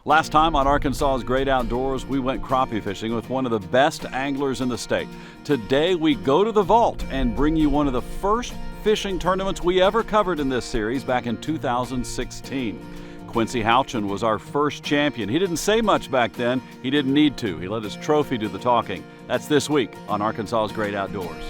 Last time on Arkansas's Great Outdoors, we went crappie fishing with one of the best anglers in the state. Today, we go to the vault and bring you one of the first fishing tournaments we ever covered in this series back in 2016. Quincy Houchin was our first champion. He didn't say much back then. He didn't need to. He let his trophy do the talking. That's this week on Arkansas's Great Outdoors.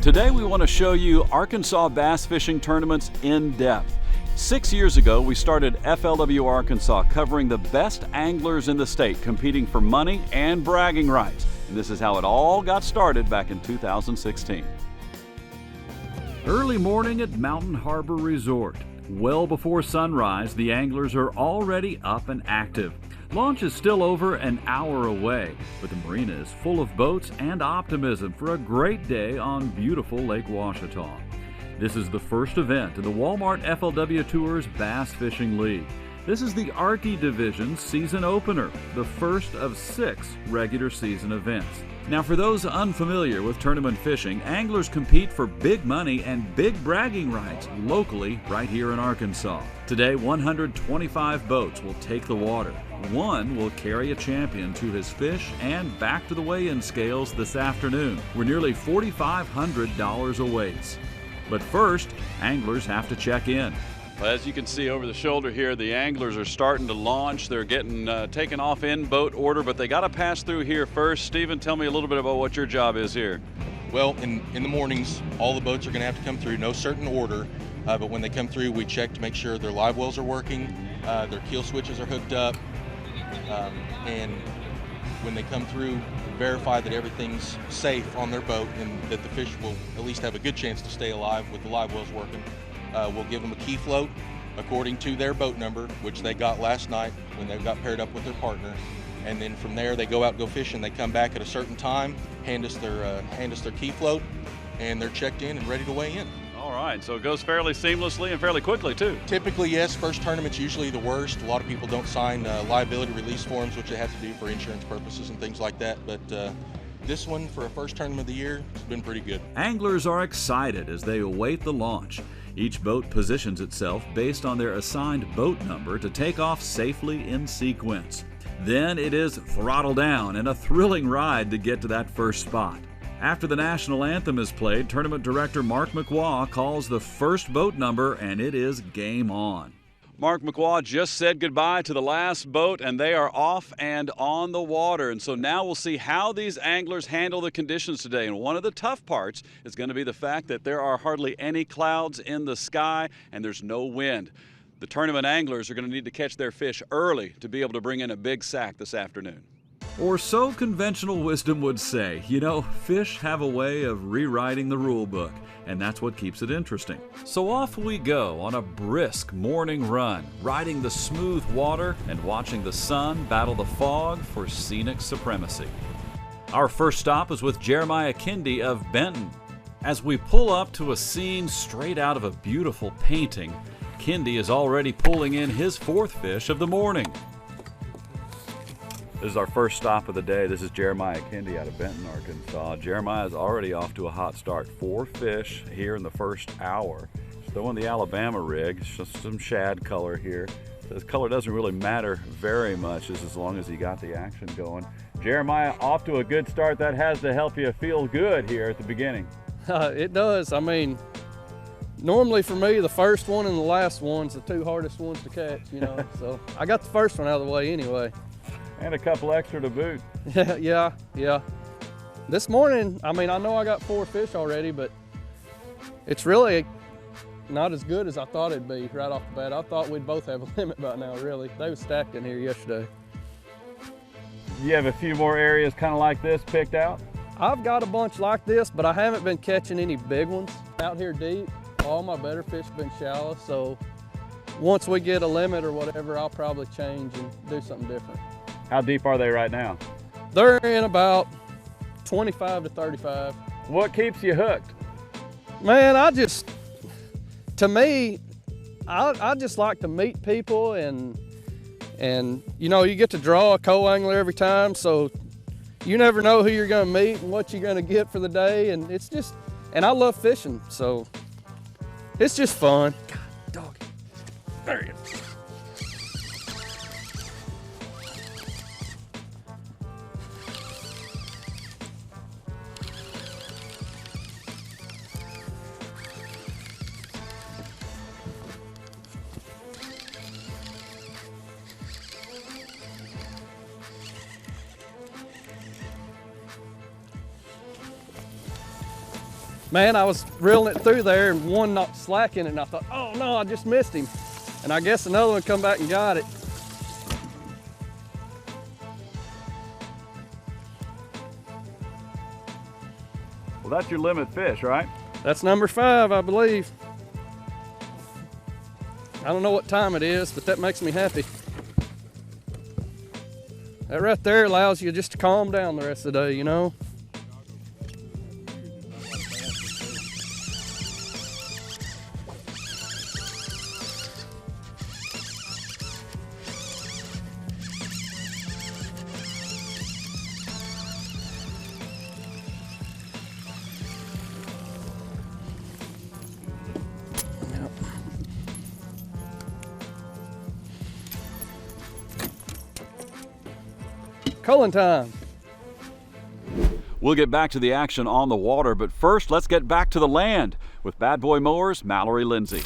Today we want to show you Arkansas bass fishing tournaments in depth. 6 years ago, we started FLW Arkansas, covering the best anglers in the state, competing for money and bragging rights. And this is how it all got started back in 2016. Early morning at Mountain Harbor Resort. Well before sunrise, the anglers are already up and active. Launch is still over an hour away, but the marina is full of boats and optimism for a great day on beautiful Lake Ouachita. This is the first event in the Walmart FLW Tours Bass Fishing League. This is the Arky Division's season opener, the first of 6 regular season events. Now, for those unfamiliar with tournament fishing, anglers compete for big money and big bragging rights locally right here in Arkansas. Today, 125 boats will take the water. One will carry a champion to his fish and back to the weigh-in scales this afternoon, where nearly $4,500 awaits. But first, anglers have to check in. Well, as you can see over the shoulder here, the anglers are starting to launch. They're getting taken off in boat order, but they got to pass through here first. Stephen, tell me a little bit about what your job is here. Well, in the mornings, all the boats are going to have to come through, no certain order, but when they come through, we check to make sure their live wells are working, their keel switches are hooked up, and when they come through, verify that everything's safe on their boat and that the fish will at least have a good chance to stay alive with the live wells working. We'll give them a key float according to their boat number, which they got last night when they got paired up with their partner. And then from there, they go out and go fishing. They come back at a certain time, hand us their key float, and they're checked in and ready to weigh in. All right, so it goes fairly seamlessly and fairly quickly too. Typically, yes. First tournament's usually the worst. A lot of people don't sign liability release forms, which they have to do for insurance purposes and things like that. But this one, for a first tournament of the year, has been pretty good. Anglers are excited as they await the launch. Each boat positions itself based on their assigned boat number to take off safely in sequence. Then it is throttle down and a thrilling ride to get to that first spot. After the national anthem is played, tournament director Mark McWaugh calls the first boat number, and it is game on. Mark McWaugh just said goodbye to the last boat, and they are off and on the water. And so now we'll see how these anglers handle the conditions today. And one of the tough parts is going to be the fact that there are hardly any clouds in the sky and there's no wind. The tournament anglers are going to need to catch their fish early to be able to bring in a big sack this afternoon. Or so conventional wisdom would say. You know, fish have a way of rewriting the rule book, and that's what keeps it interesting. So off we go on a brisk morning run, riding the smooth water and watching the sun battle the fog for scenic supremacy. Our first stop is with Jeremiah Kindy of Benton. As we pull up to a scene straight out of a beautiful painting, Kindy is already pulling in his 4th fish of the morning. This is our first stop of the day. This is Jeremiah Kindy out of Benton, Arkansas. Jeremiah is already off to a hot start. 4 fish here in the first hour. Still in the Alabama rig, just some shad color here. This color doesn't really matter very much as long as he got the action going. Jeremiah, off to a good start. That has to help you feel good here at the beginning. It does. I mean, normally for me, the first one and the last one's the 2 hardest ones to catch, you know. So I got the first one out of the way anyway. And a couple extra to boot. Yeah. This morning, I mean, I know I got 4 fish already, but it's really not as good as I thought it'd be right off the bat. I thought we'd both have a limit by now, really. They were stacked in here yesterday. You have a few more areas kind of like this picked out? I've got a bunch like this, but I haven't been catching any big ones. Out here deep, all my better fish have been shallow, so once we get a limit or whatever, I'll probably change and do something different. How deep are they right now? They're in about 25 to 35. What keeps you hooked? Man, to me, I just like to meet people and you know, you get to draw a co-angler every time, so you never know who you're gonna meet and what you're gonna get for the day, and and I love fishing, so it's just fun. God, dog. There you go. Man, I was reeling it through there and one knocked slack in it, and I thought, oh no, I just missed him. And I guess another one come back and got it. Well, that's your limit fish, right? That's number 5, I believe. I don't know what time it is, but that makes me happy. That right there allows you just to calm down the rest of the day, you know? Culling time. We'll get back to the action on the water, but first let's get back to the land with Bad Boy Mowers, Mallory Lindsay.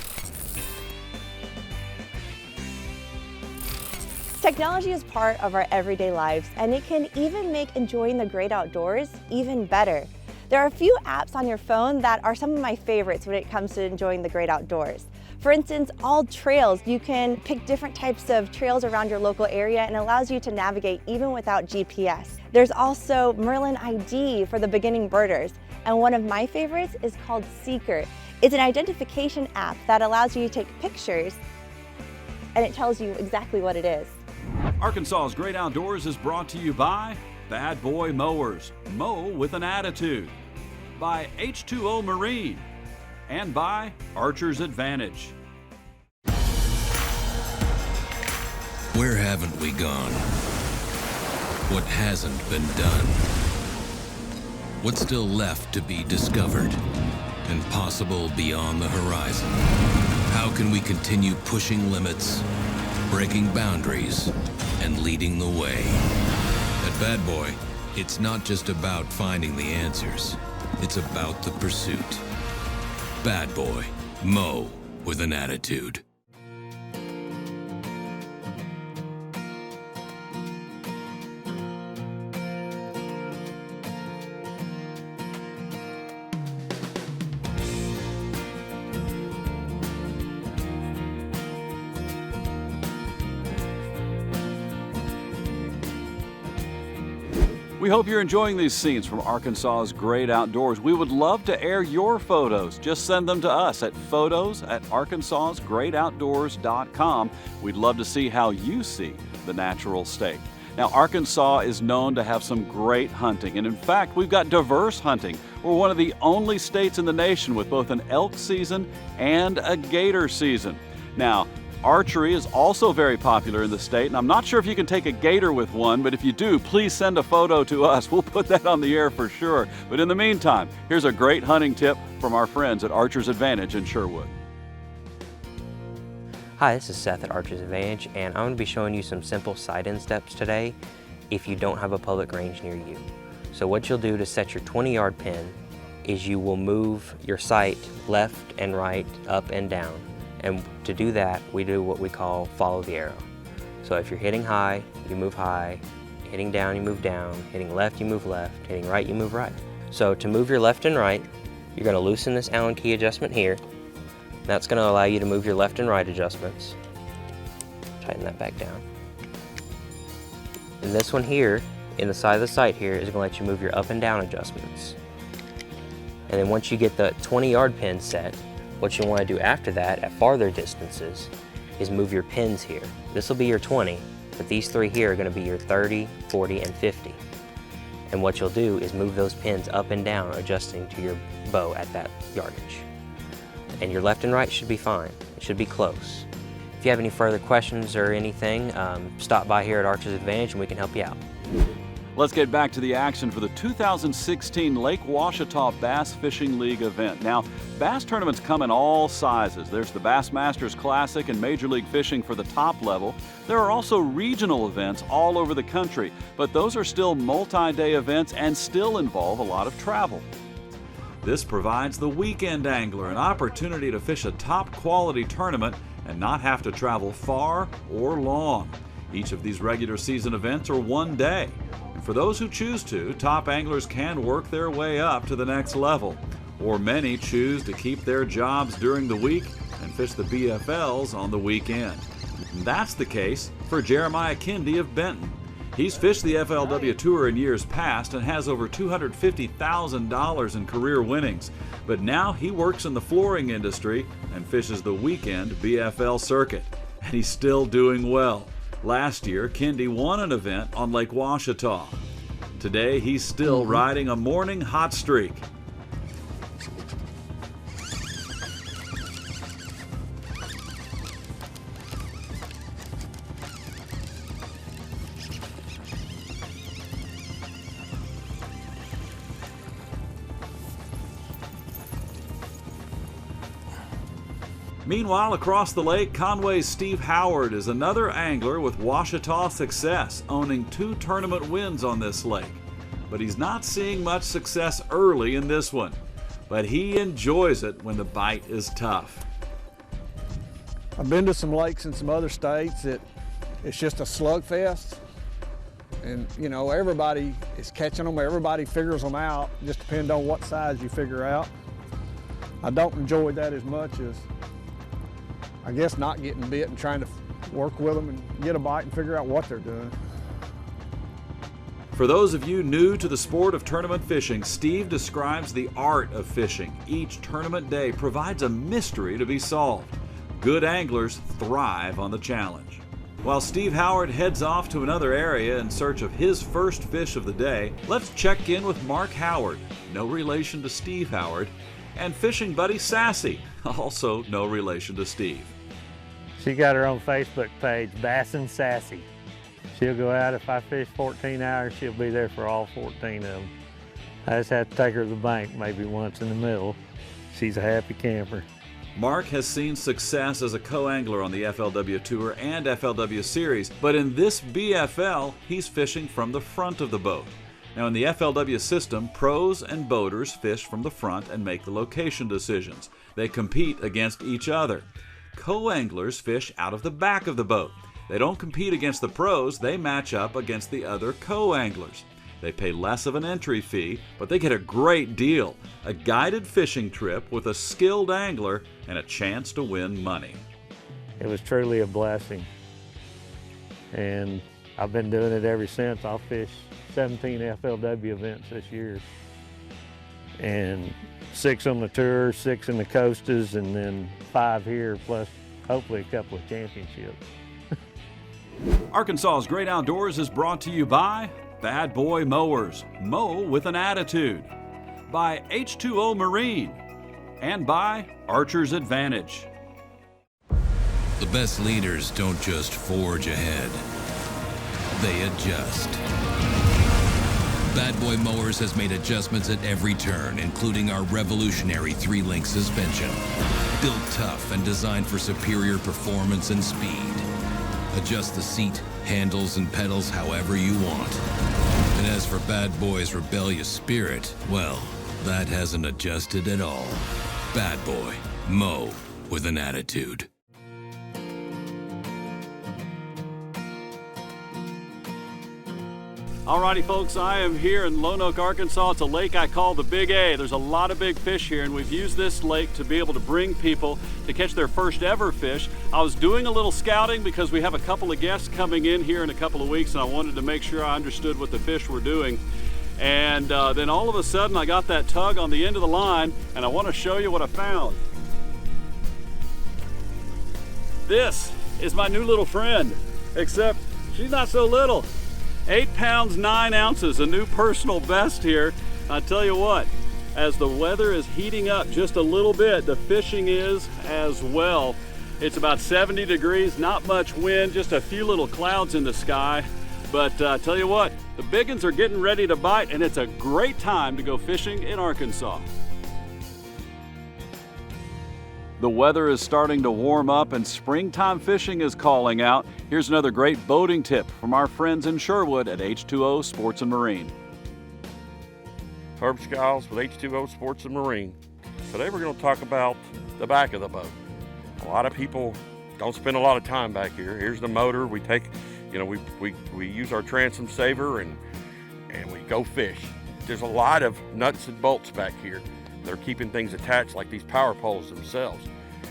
Technology is part of our everyday lives, and it can even make enjoying the great outdoors even better. There are a few apps on your phone that are some of my favorites when it comes to enjoying the great outdoors. For instance, All Trails, you can pick different types of trails around your local area and allows you to navigate even without GPS. There's also Merlin ID for the beginning birders, and one of my favorites is called Seeker. It's an identification app that allows you to take pictures and it tells you exactly what it is. Arkansas's Great Outdoors is brought to you by Bad Boy Mowers, mow with an attitude, by H2O Marine, and by Archer's Advantage. Where haven't we gone? What hasn't been done? What's still left to be discovered and possible beyond the horizon? How can we continue pushing limits, breaking boundaries, and leading the way? At Bad Boy, it's not just about finding the answers, it's about the pursuit. Bad Boy, mow with an attitude. We hope you're enjoying these scenes from Arkansas's Great Outdoors. We would love to air your photos. Just send them to us at photos@arkansasgreatoutdoors.com. We'd love to see how you see the natural state. Now, Arkansas is known to have some great hunting, and in fact, we've got diverse hunting. We're one of the only states in the nation with both an elk season and a gator season. Now, archery is also very popular in the state, and I'm not sure if you can take a gator with one, but if you do, please send a photo to us. We'll put that on the air for sure. But in the meantime, here's a great hunting tip from our friends at Archer's Advantage in Sherwood. Hi, this is Seth at Archer's Advantage, and I'm going to be showing you some simple sight-in steps today if you don't have a public range near you. So what you'll do to set your 20-yard pin is you will move your sight left and right, up and down. And to do that, we do what we call follow the arrow. So if you're hitting high, you move high, hitting down, you move down, hitting left, you move left, hitting right, you move right. So to move your left and right, you're going to loosen this Allen key adjustment here. That's going to allow you to move your left and right adjustments. Tighten that back down. And this one here, in the side of the sight here, is going to let you move your up and down adjustments. And then once you get the 20-yard pin set, what you want to do after that at farther distances is move your pins here. This will be your 20, but these three here are going to be your 30, 40, and 50. And what you'll do is move those pins up and down, adjusting to your bow at that yardage. And your left and right should be fine. It should be close. If you have any further questions or anything, stop by here at Archers Advantage and we can help you out. Let's get back to the action for the 2016 Lake Ouachita Bass Fishing League event. Now, bass tournaments come in all sizes. There's the Bassmasters Classic and Major League Fishing for the top level. There are also regional events all over the country, but those are still multi-day events and still involve a lot of travel. This provides the weekend angler an opportunity to fish a top quality tournament and not have to travel far or long. Each of these regular season events are one day. For those who choose to, top anglers can work their way up to the next level, or many choose to keep their jobs during the week and fish the BFLs on the weekend. And that's the case for Jeremiah Kindy of Benton. He's fished the FLW Tour in years past and has over $250,000 in career winnings, but now he works in the flooring industry and fishes the weekend BFL circuit, and he's still doing well. Last year, Kindy won an event on Lake Ouachita. Today, he's still riding a morning hot streak. Meanwhile, across the lake, Conway's Steve Howard is another angler with Ouachita success, owning 2 tournament wins on this lake. But he's not seeing much success early in this one. But he enjoys it when the bite is tough. I've been to some lakes in some other states that it's just a slugfest. And you know, everybody is catching them, everybody figures them out, just depends on what size you figure out. I don't enjoy that as much as, I guess, not getting bit and trying to work with them and get a bite and figure out what they're doing. For those of you new to the sport of tournament fishing, Steve describes the art of fishing. Each tournament day provides a mystery to be solved. Good anglers thrive on the challenge. While Steve Howard heads off to another area in search of his first fish of the day, let's check in with Mark Howard, no relation to Steve Howard, and fishing buddy Sassy, also no relation to Steve. She got her own Facebook page, Bassin' Sassy. She'll go out, if I fish 14 hours, she'll be there for all 14 of them. I just have to take her to the bank maybe once in the middle. She's a happy camper. Mark has seen success as a co-angler on the FLW Tour and FLW Series, but in this BFL, he's fishing from the front of the boat. Now, in the FLW system, pros and boaters fish from the front and make the location decisions. They compete against each other. Co-anglers fish out of the back of the boat. They don't compete against the pros, they match up against the other co-anglers. They pay less of an entry fee, but they get a great deal. A guided fishing trip with a skilled angler and a chance to win money. It was truly a blessing. And I've been doing it ever since. I'll fish 17 FLW events this year. And 6 on the tour, 6 in the coastas, and then 5 here, plus hopefully a couple of championships. Arkansas's Great Outdoors is brought to you by Bad Boy Mowers, mow with an attitude, by H2O Marine, and by Archers Advantage. The best leaders don't just forge ahead, they adjust. Bad Boy Mowers has made adjustments at every turn, including our revolutionary 3-link suspension. Built tough and designed for superior performance and speed. Adjust the seat, handles, and pedals however you want. And as for Bad Boy's rebellious spirit, well, that hasn't adjusted at all. Bad Boy, mow with an attitude. Alrighty folks, I am here in Lone Oak, Arkansas. It's a lake I call the Big A. There's a lot of big fish here, and we've used this lake to be able to bring people to catch their first ever fish. I was doing a little scouting because we have a couple of guests coming in here in a couple of weeks, and I wanted to make sure I understood what the fish were doing. And then all of a sudden I got that tug on the end of the line, and I want to show you what I found. This is my new little friend, except she's not so little. 8 pounds 9 ounces, a new personal best here. I tell you what, as the weather is heating up just a little bit, the fishing is as well. It's about 70 degrees, not much wind, just a few little clouds in the sky. But tell you what, the big ones are getting ready to bite, and it's a great time to go fishing in Arkansas. The weather is starting to warm up and springtime fishing is calling out. Here's another great boating tip from our friends in Sherwood at H2O Sports and Marine. Herb Skiles with H2O Sports and Marine. Today we're going to talk about the back of the boat. A lot of people don't spend a lot of time back here. Here's the motor. We take, we use our transom saver and we go fish. There's a lot of nuts and bolts back here that are keeping things attached, like these power poles themselves.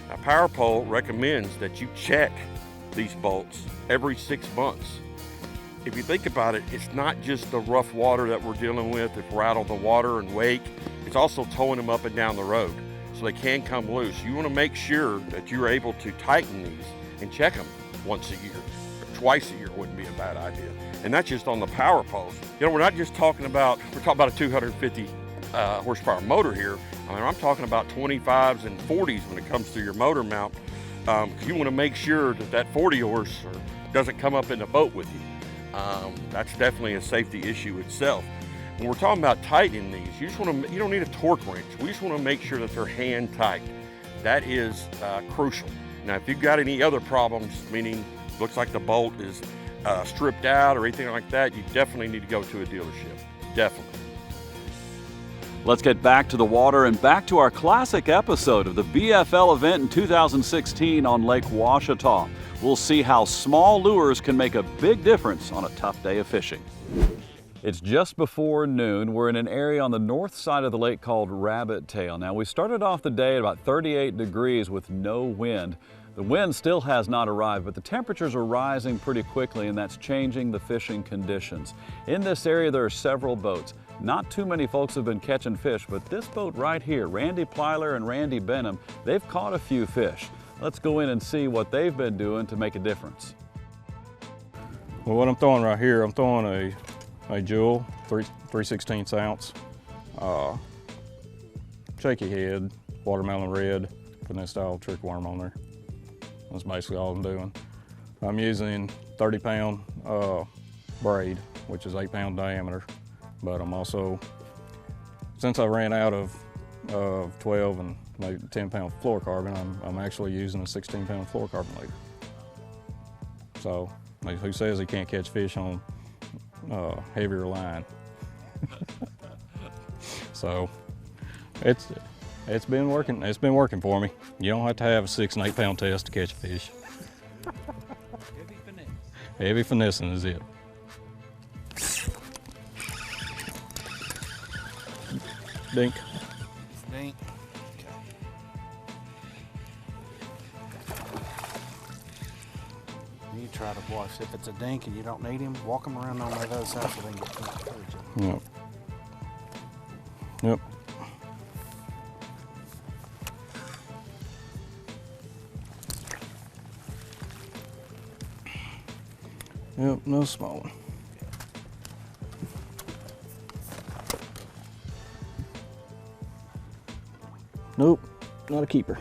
Now, Power Pole recommends that you check these bolts every 6 months. If you think about it, it's not just the rough water that we're dealing with if we're out on the water and wake, it's also towing them up and down the road so they can come loose. You want to make sure that you're able to tighten these and check them once a year. Twice a year wouldn't be a bad idea. And that's just on the power poles. We're not just talking about, we're talking about a 250 horsepower motor here. I mean, I'm talking about 25s and 40s when it comes to your motor mount. You want to make sure that that 40 horse doesn't come up in the boat with you. That's definitely a safety issue itself. When we're talking about tightening these, you don't need a torque wrench. We just want to make sure that they're hand tight. That is crucial. Now, if you've got any other problems, meaning looks like the bolt is stripped out or anything like that, you definitely need to go to a dealership. Definitely. Let's get back to the water and back to our classic episode of the BFL event in 2016 on Lake Ouachita. We'll see how small lures can make a big difference on a tough day of fishing. It's just before noon. We're in an area on the north side of the lake called Rabbit Tail. Now, we started off the day at about 38 degrees with no wind. The wind still has not arrived, but the temperatures are rising pretty quickly, and that's changing the fishing conditions. In this area, there are several boats. Not too many folks have been catching fish, but this boat right here, Randy Plyler and Randy Benham, they've caught a few fish. Let's go in and see what they've been doing to make a difference. Well, what I'm throwing right here, I'm throwing a Jewel 3/16 ounce, shaky head, watermelon red, putting that style trick worm on there. That's basically all I'm doing. I'm using 30-pound braid, which is 8-pound diameter. But I'm also, since I ran out of 12 and maybe 10-pound fluorocarbon, I'm actually using a 16-pound fluorocarbon leader. So, who says he can't catch fish on heavier line? So, it's been working. It's been working for me. You don't have to have a 6 and 8-pound test to catch a fish. Heavy finesse. Heavy finessing is it. Dink. Dink. You try to watch. If it's a dink and you don't need him, walk him around on that other side so they can get through each other. Yep. Yep. Yep, no small one. Nope, not a keeper.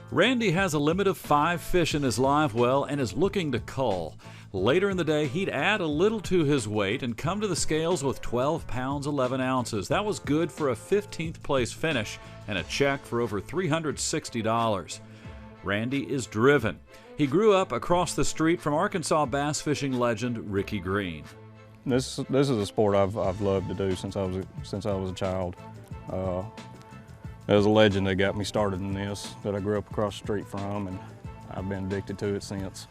Randy has a limit of 5 fish in his live well and is looking to cull. Later in the day, he'd add a little to his weight and come to the scales with 12 pounds 11 ounces. That was good for a 15th place finish and a check for over $360. Randy is driven. He grew up across the street from Arkansas bass fishing legend Ricky Green. This is a sport I've loved to do since I was a child. There was a legend that got me started in this that I grew up across the street from, and I've been addicted to it since.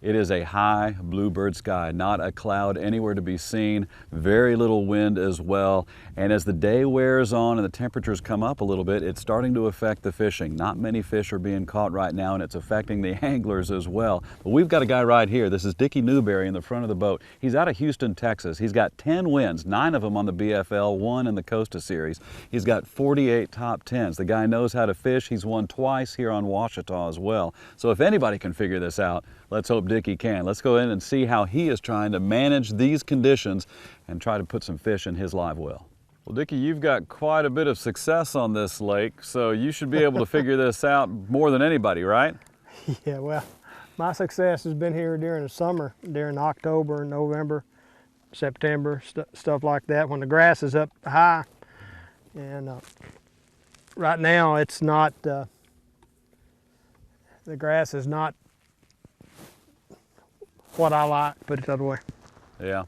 It is a high bluebird sky, not a cloud anywhere to be seen, very little wind as well. And as the day wears on and the temperatures come up a little bit, it's starting to affect the fishing. Not many fish are being caught right now, and it's affecting the anglers as well. But we've got a guy right here. This is Dickie Newberry in the front of the boat. He's out of Houston, Texas. He's got 10 wins, 9 of them on the BFL, 1 in the Costa Series. He's got 48 top 10s. The guy knows how to fish. He's won twice here on Ouachita as well. So if anybody can figure this out, let's hope Dickie can. Let's go in and see how he is trying to manage these conditions and try to put some fish in his live well. Well, Dickie, you've got quite a bit of success on this lake, so you should be able to figure this out more than anybody, right? Yeah, well, my success has been here during the summer, during October, November, September, stuff like that, when the grass is up high. And right now it's not, the grass is not what I like, put it that way. Yeah.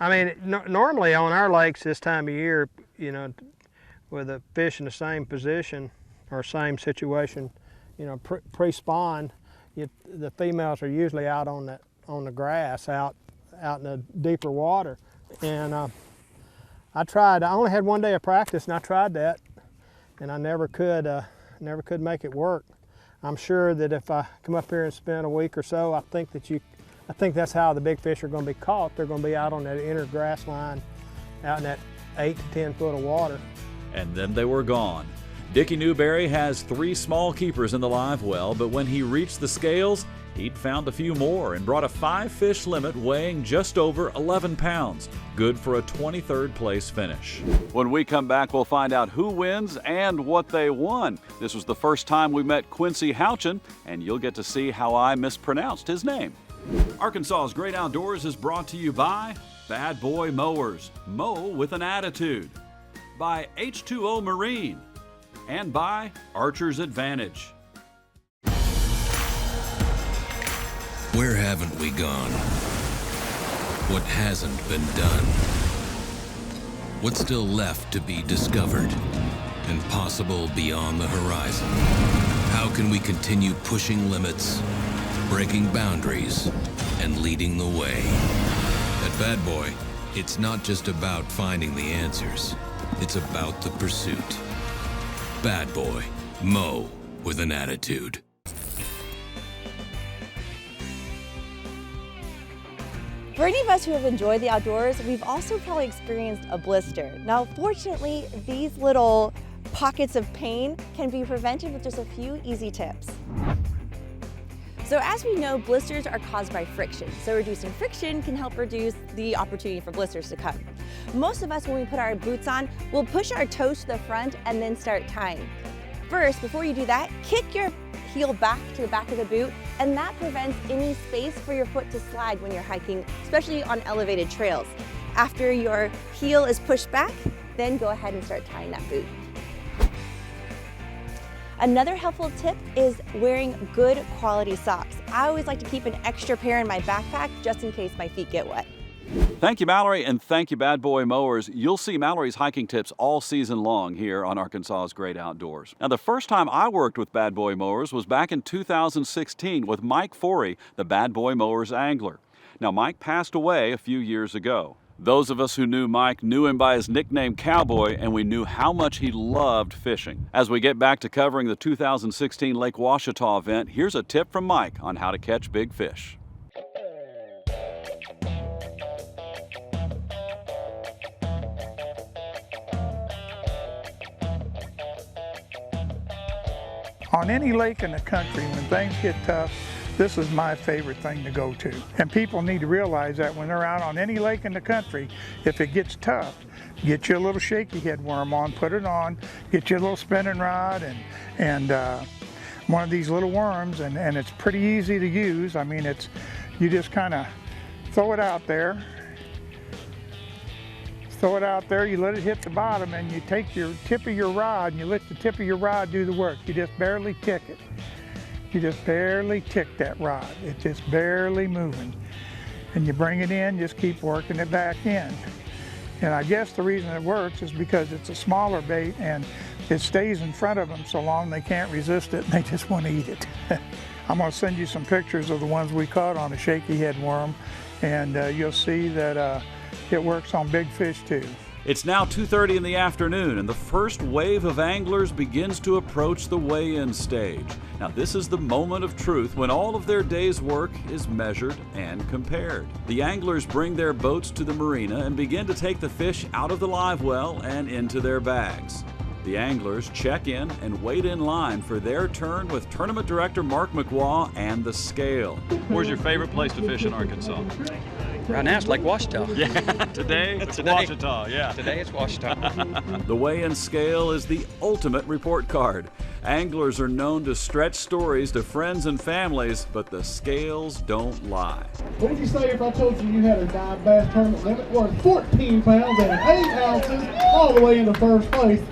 I mean, normally on our lakes this time of year, you know, with the fish in the same position or same situation, you know, pre-spawn, the females are usually out on the grass, out in the deeper water. And I only had 1 day of practice, and I tried that, and I never could make it work. I'm sure that if I come up here and spend a week or so, I think that's how the big fish are going to be caught. They're going to be out on that inner grass line, out in that 8 to 10 foot of water. And then they were gone. Dickie Newberry has 3 small keepers in the live well, but when he reached the scales, he'd found a few more and brought a 5-fish limit weighing just over 11 pounds. Good for a 23rd place finish. When we come back, we'll find out who wins and what they won. This was the first time we met Quincy Houchin, and you'll get to see how I mispronounced his name. Arkansas's Great Outdoors is brought to you by Bad Boy Mowers, mow with an attitude, by H2O Marine, and by Archer's Advantage. Where haven't we gone? What hasn't been done? What's still left to be discovered and possible beyond the horizon? How can we continue pushing limits, breaking boundaries, and leading the way? At Bad Boy, it's not just about finding the answers, it's about the pursuit. Bad Boy, mow with an attitude. For any of us who have enjoyed the outdoors, we've also probably experienced a blister. Now, fortunately, these little pockets of pain can be prevented with just a few easy tips. So as we know, blisters are caused by friction. So reducing friction can help reduce the opportunity for blisters to come. Most of us, when we put our boots on, we'll push our toes to the front and then start tying. First, before you do that, kick your heel back to the back of the boot, and that prevents any space for your foot to slide when you're hiking, especially on elevated trails. After your heel is pushed back, then go ahead and start tying that boot. Another helpful tip is wearing good quality socks. I always like to keep an extra pair in my backpack just in case my feet get wet. Thank you, Mallory, and thank you, Bad Boy Mowers. You'll see Mallory's hiking tips all season long here on Arkansas's Great Outdoors. Now, the first time I worked with Bad Boy Mowers was back in 2016 with Mike Forey, the Bad Boy Mowers angler. Now, Mike passed away a few years ago. Those of us who knew Mike knew him by his nickname Cowboy, and we knew how much he loved fishing. As we get back to covering the 2016 Lake Ouachita event, here's a tip from Mike on how to catch big fish. On any lake in the country, when things get tough, this is my favorite thing to go to. And people need to realize that when they're out on any lake in the country, if it gets tough, get you a little shaky head worm on, put it on, get you a little spinning rod and one of these little worms, and it's pretty easy to use. I mean, you just kind of throw it out there. Throw it out there, you let it hit the bottom, and you take your tip of your rod and you let the tip of your rod do the work. You just barely tick it. You just barely tick that rod. It's just barely moving. And you bring it in, just keep working it back in. And I guess the reason it works is because it's a smaller bait and it stays in front of them so long they can't resist it and they just want to eat it. I'm going to send you some pictures of the ones we caught on a shaky head worm, and you'll see that it works on big fish too. It's now 2:30 in the afternoon, and the first wave of anglers begins to approach the weigh-in stage. Now, this is the moment of truth when all of their day's work is measured and compared. The anglers bring their boats to the marina and begin to take the fish out of the live well and into their bags. The anglers check in and wait in line for their turn with Tournament Director Mark McWaugh and the scale. Where's your favorite place to fish in Arkansas? Right now it's Lake Ouachita. Yeah, today it's Ouachita, yeah. Today it's Ouachita. The weigh-in scale is the ultimate report card. Anglers are known to stretch stories to friends and families, but the scales don't lie. What would you say if I told you had a dive bass tournament limit worth 14 pounds and 8 ounces all the way into first place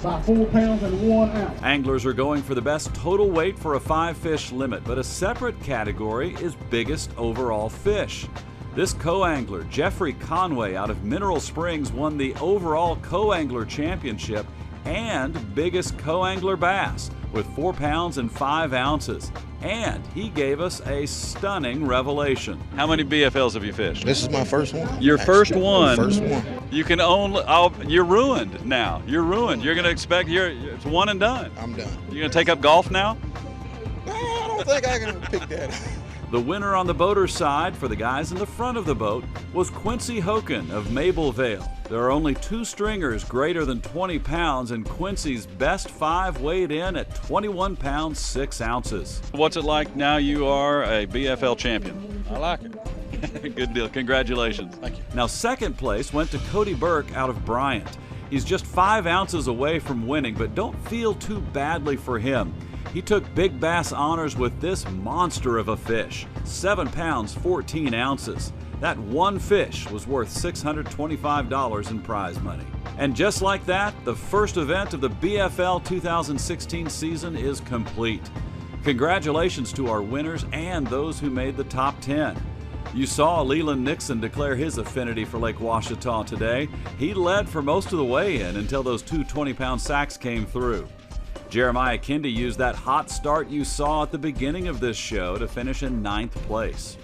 by 4 pounds and 1 ounce? Anglers are going for the best total weight for a 5-fish limit, but a separate category is biggest overall fish. This co-angler, Jeffrey Conway out of Mineral Springs, won the overall co-angler championship and biggest co-angler bass with 4 pounds and 5 ounces. And he gave us a stunning revelation. How many BFLs have you fished? This is my first one. Your first one? First one. You can only, you're ruined now. You're ruined. You're going to expect, it's one and done. I'm done. You're going to take up golf now? I don't think I can pick that up. The winner on the boater side for the guys in the front of the boat was Quincy Hoken of Mablevale. There are only 2 stringers greater than 20 pounds, and Quincy's best 5 weighed in at 21 pounds 6 ounces. What's it like now you are a BFL champion? I like it. Good deal. Congratulations. Thank you. Now, second place went to Cody Burke out of Bryant. He's just 5 ounces away from winning, but don't feel too badly for him. He took big bass honors with this monster of a fish, 7 pounds 14 ounces. That one fish was worth $625 in prize money. And just like that, the first event of the BFL 2016 season is complete. Congratulations to our winners and those who made the top 10. You saw Leland Nixon declare his affinity for Lake Ouachita today. He led for most of the weigh-in until those 2 20-pound sacks came through. Jeremiah Kendi used that hot start you saw at the beginning of this show to finish in 9th place.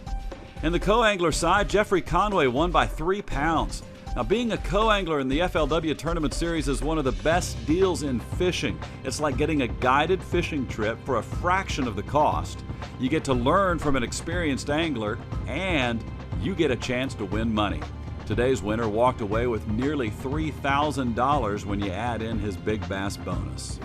In the co-angler side, Jeffrey Conway won by 3 pounds. Now, being a co-angler in the FLW Tournament Series is one of the best deals in fishing. It's like getting a guided fishing trip for a fraction of the cost. You get to learn from an experienced angler, and you get a chance to win money. Today's winner walked away with nearly $3,000 when you add in his big bass bonus.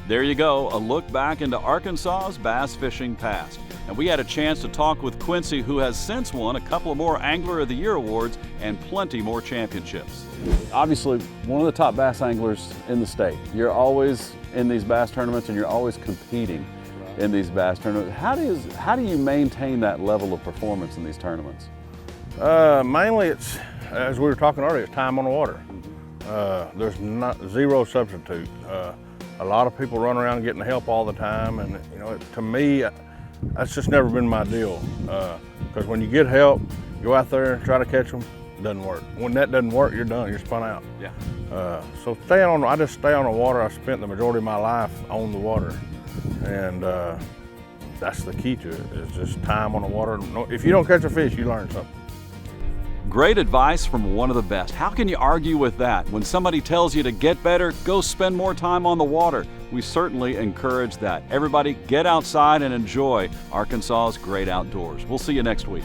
There you go, a look back into Arkansas's bass fishing past. And we had a chance to talk with Quincy, who has since won a couple of more Angler of the Year awards and plenty more championships. Obviously, one of the top bass anglers in the state. You're always in these bass tournaments and you're always competing in these bass tournaments. How do you maintain that level of performance in these tournaments? Mainly it's, as we were talking earlier, it's time on the water. There's zero substitute. A lot of people run around getting help all the time, and to me, that's just never been my deal. Because when you get help, go out there and try to catch them, it doesn't work. When that doesn't work, you're done, you're spun out. Yeah. So I just stay on the water. I spent the majority of my life on the water, and that's the key to it, is just time on the water. If you don't catch a fish, you learn something. Great advice from one of the best. How can you argue with that? When somebody tells you to get better, go spend more time on the water. We certainly encourage that. Everybody get outside and enjoy Arkansas's great outdoors. We'll see you next week.